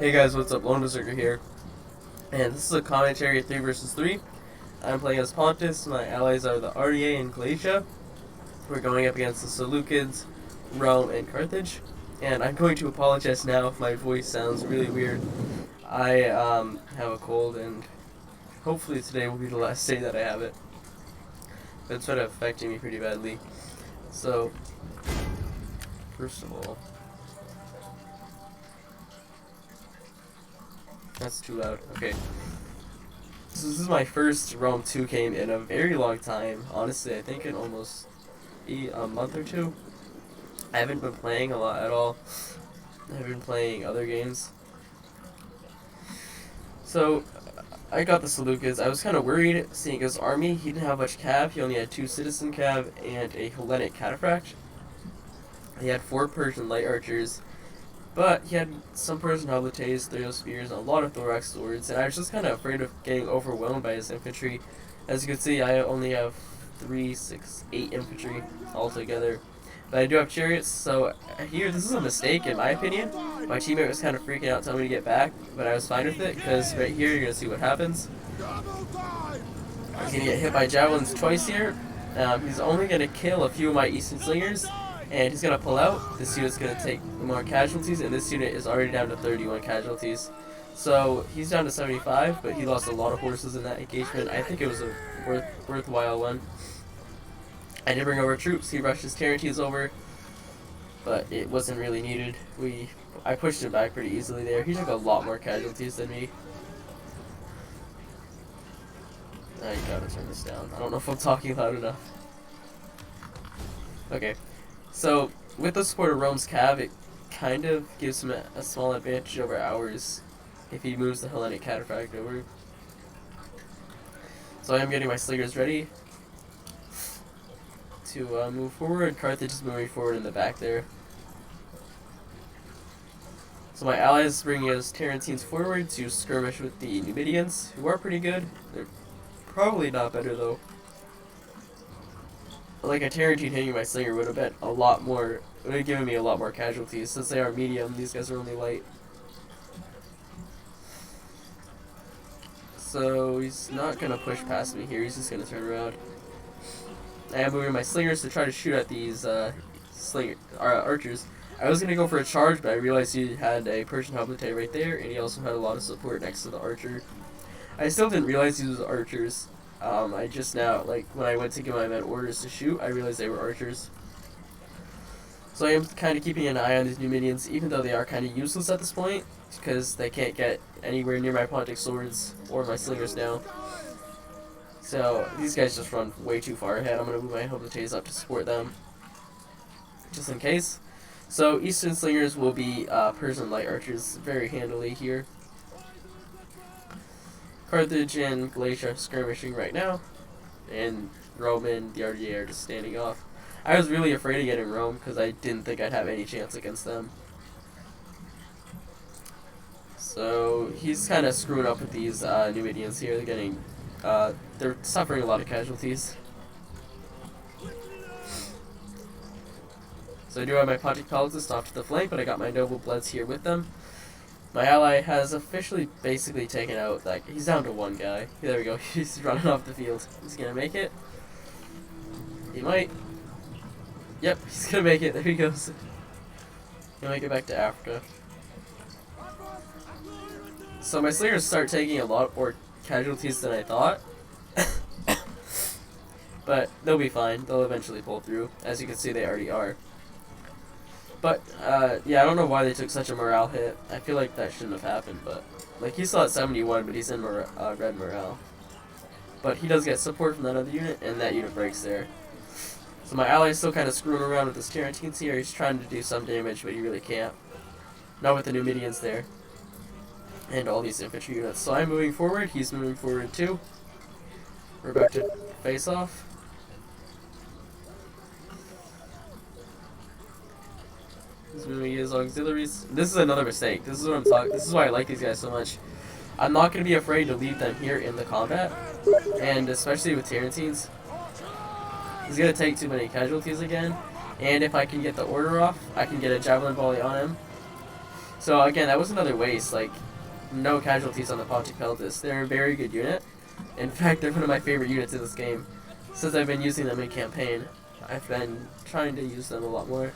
Hey guys, what's up? Lone Berserker here, and this is a commentary 3 versus 3. I'm playing as Pontus, my allies are the RDA and Galatia. We're going up against the Seleucids, Rome, and Carthage. And I'm going to apologize now if my voice sounds really weird. I have a cold, and hopefully today will be the last day that I have it. But it's sort of affecting me pretty badly. So, first of all, that's too loud. Okay. So this is my first Rome 2 game in a very long time. Honestly, I think in almost a month or two. I haven't been playing a lot at all. I've been playing other games. So, I got the Seleucids. I was kind of worried seeing his army. He didn't have much cav. He only had 2 citizen cav and a Hellenic cataphract. He had 4 Persian light archers. But he had some Persian hoplites, Thrio spears, and a lot of thorax swords, and I was just kind of afraid of getting overwhelmed by his infantry. As you can see, I only have 3, 6, 8 infantry altogether. But I do have chariots, so here, this is a mistake in my opinion. My teammate was kind of freaking out telling me to get back, but I was fine with it, because right here, you're going to see what happens. He's going to get hit by javelins twice here. He's only going to kill a few of my eastern slingers. And he's going to pull out. This unit's going to take more casualties, and this unit is already down to 31 casualties. So he's down to 75, but he lost a lot of horses in that engagement. I think it was a worthwhile one. I did bring over troops. He rushed his Tarentines over, but it wasn't really needed. I pushed him back pretty easily there. He took a lot more casualties than me. I gotta turn this down. I don't know if I'm talking loud enough. Okay. So, with the support of Rome's cav, it kind of gives him a small advantage over ours if he moves the Hellenic cataphract over. So I am getting my slingers ready to move forward. Carthage is moving forward in the back there. So my allies bringing his Tarentines forward to skirmish with the Numidians, who are pretty good. They're probably not better though. Like a Tarentine hitting my slinger would have been a lot more, would have given me a lot more casualties. Since they are medium, these guys are only light. So he's not going to push past me here, he's just going to turn around. I am moving my slingers to try to shoot at these archers. I was going to go for a charge, but I realized he had a Persian hoplite right there, and he also had a lot of support next to the archer. I still didn't realize these were archers. I just now, like, when I went to give my men orders to shoot, I realized they were archers. So I am kind of keeping an eye on these Numidians, even though they are kind of useless at this point, because they can't get anywhere near my Pontic swords or my slingers now. So these guys just run way too far ahead. I'm going to move my hoplites up to support them, just in case. So Eastern slingers will be Persian light archers very handily here. Carthage and Galatia are skirmishing right now, and Rome and the RDA are just standing off. I was really afraid of getting Rome because I didn't think I'd have any chance against them. So he's kind of screwing up with these Numidians here. They're suffering a lot of casualties. So I do have my Pontic Politists off to the flank, but I got my Noble Bloods here with them. My ally has officially basically taken out, like, he's down to 1 guy. There we go, he's running off the field. He's gonna make it. He might. Yep, he's gonna make it. There he goes. He'll make it back to Africa. So my slingers start taking a lot more casualties than I thought. But they'll be fine. They'll eventually pull through. As you can see, they already are. But, yeah, I don't know why they took such a morale hit. I feel like that shouldn't have happened, but... Like, he's still at 71, but he's in red morale. But he does get support from that other unit, and that unit breaks there. So my ally is still kind of screwing around with his Tarentines here. He's trying to do some damage, but he really can't. Not with the Numidians there. And all these infantry units. So I'm moving forward, he's moving forward too. We're about to face off. He's moving his auxiliaries. This is another mistake. This is what I'm talking. This is why I like these guys so much. I'm not going to be afraid to leave them here in the combat, and especially with Tarentines. He's going to take too many casualties again, and if I can get the order off, I can get a javelin volley on him. So again, that was another waste. Like, no casualties on the Pontic Peltis. They're a very good unit. In fact, they're one of my favorite units in this game. Since I've been using them in campaign, I've been trying to use them a lot more.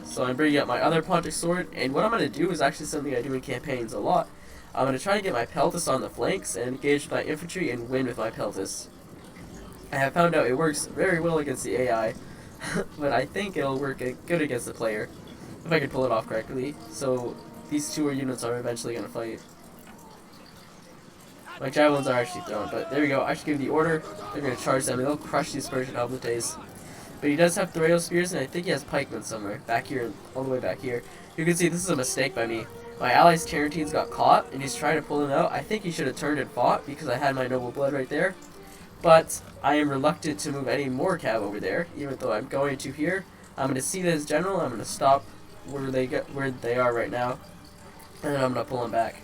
So I'm bringing up my other Pontic Sword, and what I'm going to do is actually something I do in campaigns a lot. I'm going to try to get my Peltis on the flanks and engage with my infantry and win with my Peltis. I have found out it works very well against the AI, but I think it'll work good against the player, if I can pull it off correctly. So these two units are eventually going to fight. My javelins are actually thrown, but there we go. I should give the order. They're going to charge them, and they'll crush these Persian Hoplites. But he does have Thrail Spears, and I think he has pikemen somewhere. Back here, all the way back here. You can see this is a mistake by me. My ally's Tarantines got caught, and he's trying to pull him out. I think he should have turned and fought, because I had my Noble Blood right there. But I am reluctant to move any more cav over there, even though I'm going to here. I'm going to see this general. I'm going to stop where they are right now, and then I'm going to pull them back.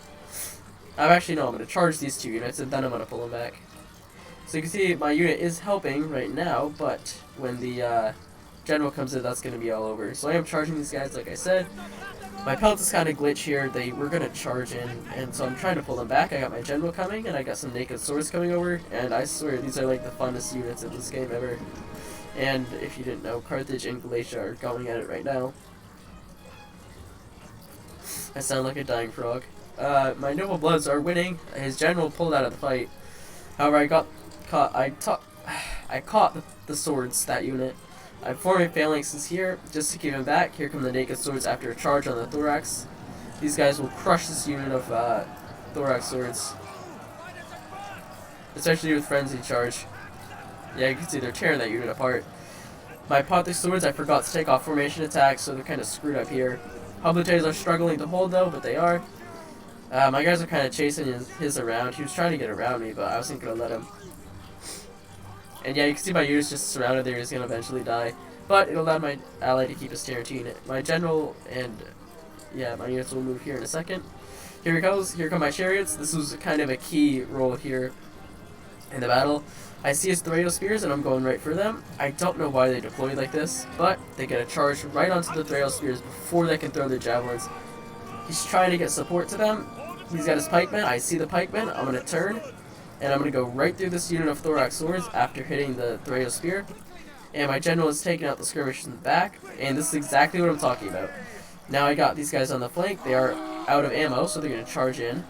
I'm going to charge these two units, and then I'm going to pull them back. So you can see my unit is helping right now, but when the general comes in, that's going to be all over. So I am charging these guys, like I said. My pelt is kind of glitch here. They were going to charge in, and so I'm trying to pull them back. I got my general coming, and I got some naked swords coming over, and I swear these are like the funnest units in this game ever. And if you didn't know, Carthage and Galatia are going at it right now. I sound like a dying frog. My Noble Bloods are winning. His general pulled out of the fight. However, I caught the swords, that unit. I'm forming phalanxes here just to keep him back. Here come the naked swords after a charge on the thorax. These guys will crush this unit of thorax swords, especially with frenzy charge. Yeah, you can see they're tearing that unit apart. My Pontic swords, I forgot to take off formation attacks, so they're kind of screwed up here. Hoplites are struggling to hold though, but they are. My guys are kind of chasing his around. He was trying to get around me, but I wasn't going to let him. And yeah, you can see my unit's just surrounded there. He's going to eventually die. But it allowed my ally to keep his Tarantine. My general and, yeah, my units will move here in a second. Here he goes. Here come my chariots. This was kind of a key role here in the battle. I see his Thrail Spears, and I'm going right for them. I don't know why they deployed like this, but they get a charge right onto the Thrail Spears before they can throw their javelins. He's trying to get support to them. He's got his pikemen. I see the pikemen. I'm going to turn, and I'm going to go right through this unit of thorax swords after hitting the Thrail Spear. And my general is taking out the skirmishers in the back, and this is exactly what I'm talking about. Now I got these guys on the flank. They are out of ammo, so they're going to charge in.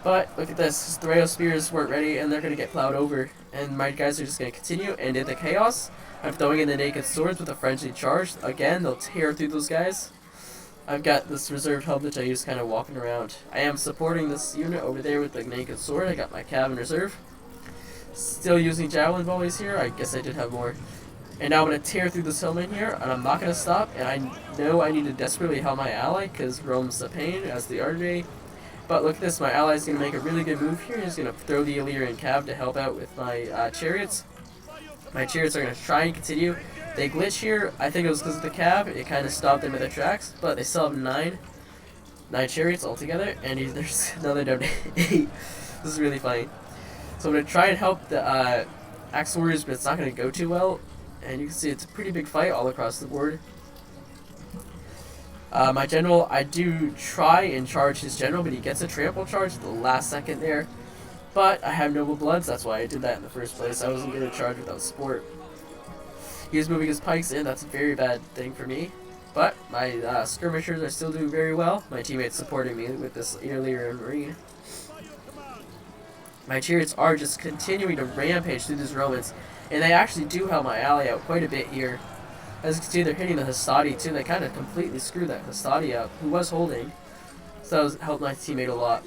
But look at this. His Thrail Spears weren't ready, and they're going to get plowed over. And my guys are just going to continue, and in the chaos, I'm throwing in the naked swords with a frenzied charge. Again, they'll tear through those guys. I've got this reserved hub which I use kind of walking around. I am supporting this unit over there with the naked sword. I got my cav in reserve. Still using javelin volleys here. I guess I did have more. And now I'm going to tear through this hillman here, and I'm not going to stop. And I know I need to desperately help my ally because Rome's a pain as the artery. But look at this. My ally's going to make a really good move here. He's going to throw the Illyrian cav to help out with my chariots. My chariots are going to try and continue. They glitch here. I think it was because of the cav. It kind of stopped them in their tracks, but they still have nine chariots altogether, and there's another down to 8. This is really funny. So I'm going to try and help the Axe Warriors, but it's not going to go too well. And you can see it's a pretty big fight all across the board. My general, I do try and charge his general, but he gets a trample charge at the last second there. But I have Noble Bloods, that's why I did that in the first place. I wasn't going to charge without support. He was moving his pikes in. That's a very bad thing for me. But my skirmishers are still doing very well. My teammates supporting me with this Illyrian Marine. My chariots are just continuing to rampage through these Romans. And they actually do help my ally out quite a bit here. As you can see, they're hitting the Hastati too. They kind of completely screwed that Hastati up, who was holding. So that helped my teammate a lot.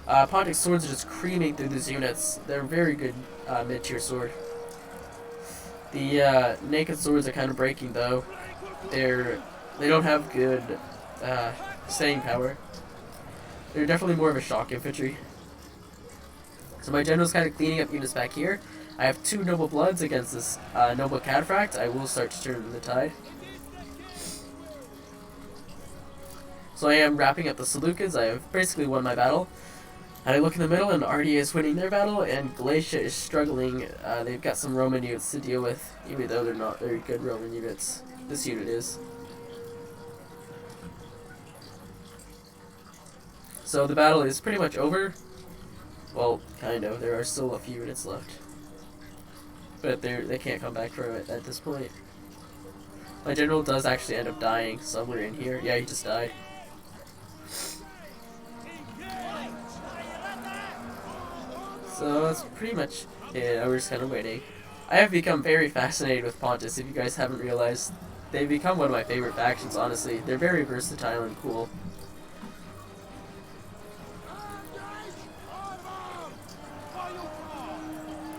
Pontic swords are just creaming through these units. They're very good mid-tier sword. The naked swords are kind of breaking though. They don't have good staying power. They're definitely more of a shock infantry. So my general's kind of cleaning up units back here. I have 2 Noble Bloods against this Noble Cataphract. I will start to turn the tide. So I am wrapping up the Seleucids. I have basically won my battle. And I look in the middle, and Ardia is winning their battle, and Galatia is struggling. They've got some Roman units to deal with, even though they're not very good Roman units. This unit is. So the battle is pretty much over. Well, kind of. There are still a few units left. But they can't come back from it at this point. My general does actually end up dying somewhere in here. Yeah, he just died. So that's pretty much it. We're just kind of waiting. I have become very fascinated with Pontus, if you guys haven't realized. They've become one of my favorite factions, honestly. They're very versatile and cool.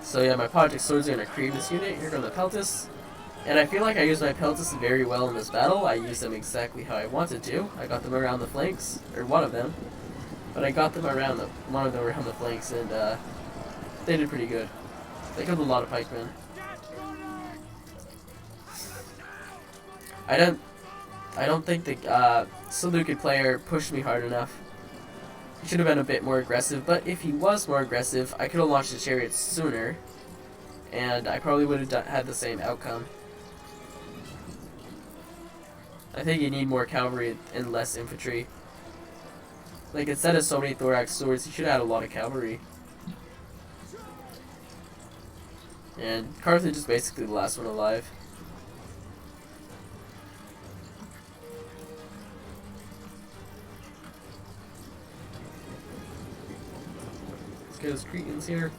So yeah, my Project Swords are going to create this unit. Here come the Peltis. And I feel like I used my Peltis very well in this battle. I used them exactly how I wanted to. I got them around the flanks, or one of them. But I got them around one of them around the flanks, and they did pretty good. They killed a lot of pikemen. I don't think the Seleucid player pushed me hard enough. He should have been a bit more aggressive, but if he was more aggressive, I could have launched the chariots sooner, and I probably would have had the same outcome. I think you need more cavalry and less infantry. Like, instead of so many thorax swords, you should have had a lot of cavalry. And Carthage is basically the last one alive. Let's get those Cretans here.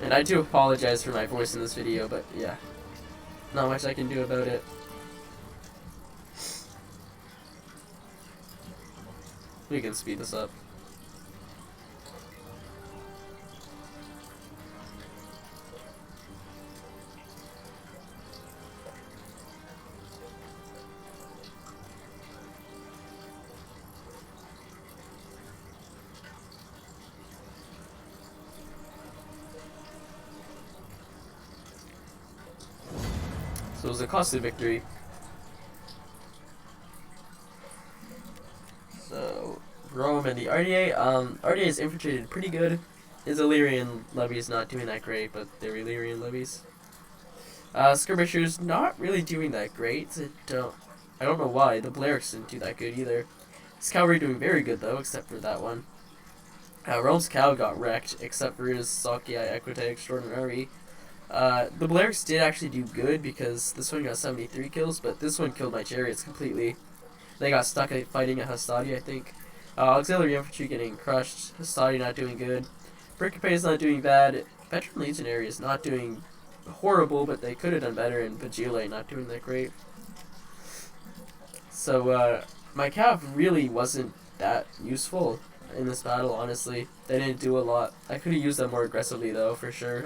And I do apologize for my voice in this video, but yeah. Not much I can do about it. We can speed this up. So it was a costly victory. So Rome and the RDA. RDA's infantry did pretty good. His Illyrian levies not doing that great, but they're Illyrian levies. Skirmishers not really doing that great. I don't know why. The Balearics didn't do that good either. His cavalry doing very good though, except for that one. Rome's cav got wrecked, except for his Socii Equitae Extraordinary. The Balearics did actually do good because this one got 73 kills, but this one killed my chariots completely. They got stuck fighting a Hastati, I think. Auxiliary infantry getting crushed. Hastati not doing good. Bricope is not doing bad. Veteran Legionary is not doing horrible, but they could have done better, and Vigile not doing that great. So, my cav really wasn't that useful in this battle, honestly. They didn't do a lot. I could have used them more aggressively though, for sure.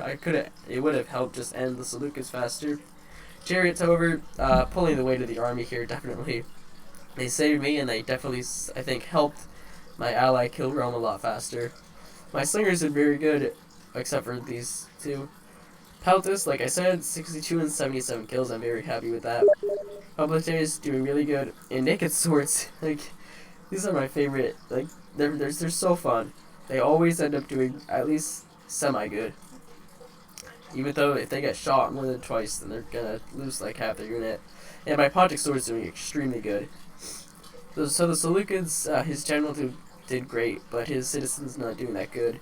It would have helped just end the Seleucids faster. Chariots, however, pulling the weight of the army here, definitely. They saved me, and they definitely, I think, helped my ally kill Rome a lot faster. My slingers did very good, except for these two. Peltis, like I said, 62 and 77 kills. I'm very happy with that. Hoplites doing really good. And naked swords, like, these are my favorite. Like, they're so fun. They always end up doing at least semi-good. Even though if they get shot more than twice, then they're gonna lose like half their unit. And my Project Sword is doing extremely good. So the Seleucids, his general did great, but his citizens not doing that good.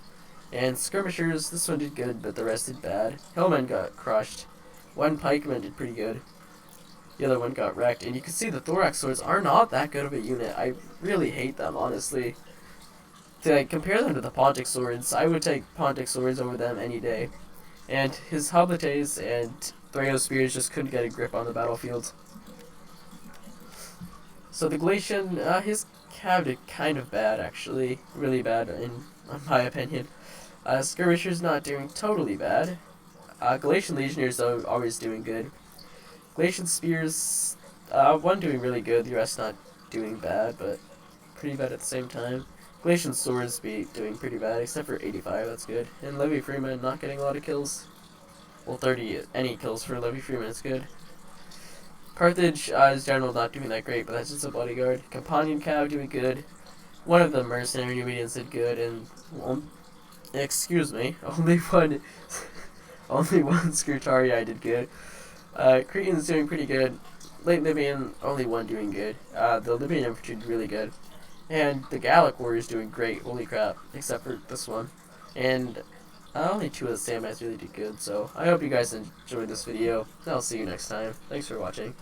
And skirmishers, this one did good, but the rest did bad. Hillmen got crushed. One pikeman did pretty good. The other one got wrecked. And you can see the thorax swords are not that good of a unit. I really hate them, honestly. To like, compare them to the Pontic swords, I would take Pontic swords over them any day. And his hoplites and Thraeus spears just couldn't get a grip on the battlefield. So the Galatian, his cav did kind of bad, actually. Really bad, in my opinion. Skirmishers not doing totally bad. Galatian legionnaires, though, always doing good. Galatian spears, one doing really good, the rest not doing bad, but pretty bad at the same time. Galatian swords be doing pretty bad, except for 85, that's good. And Levy Freeman not getting a lot of kills. Well, 30, any kills for Levy Freeman is good. Carthage, his general not doing that great, but that's just a bodyguard. Companion cav doing good. One of the mercenary Numidians did good, and excuse me, only one Scrutarii did good. Cretans doing pretty good. late Libyan, only one doing good. The Libyan infantry did really good. And the Gallic warriors doing great, holy crap, except for this one. And only two of the Samites really did good, so I hope you guys enjoyed this video. I'll see you next time. Thanks for watching.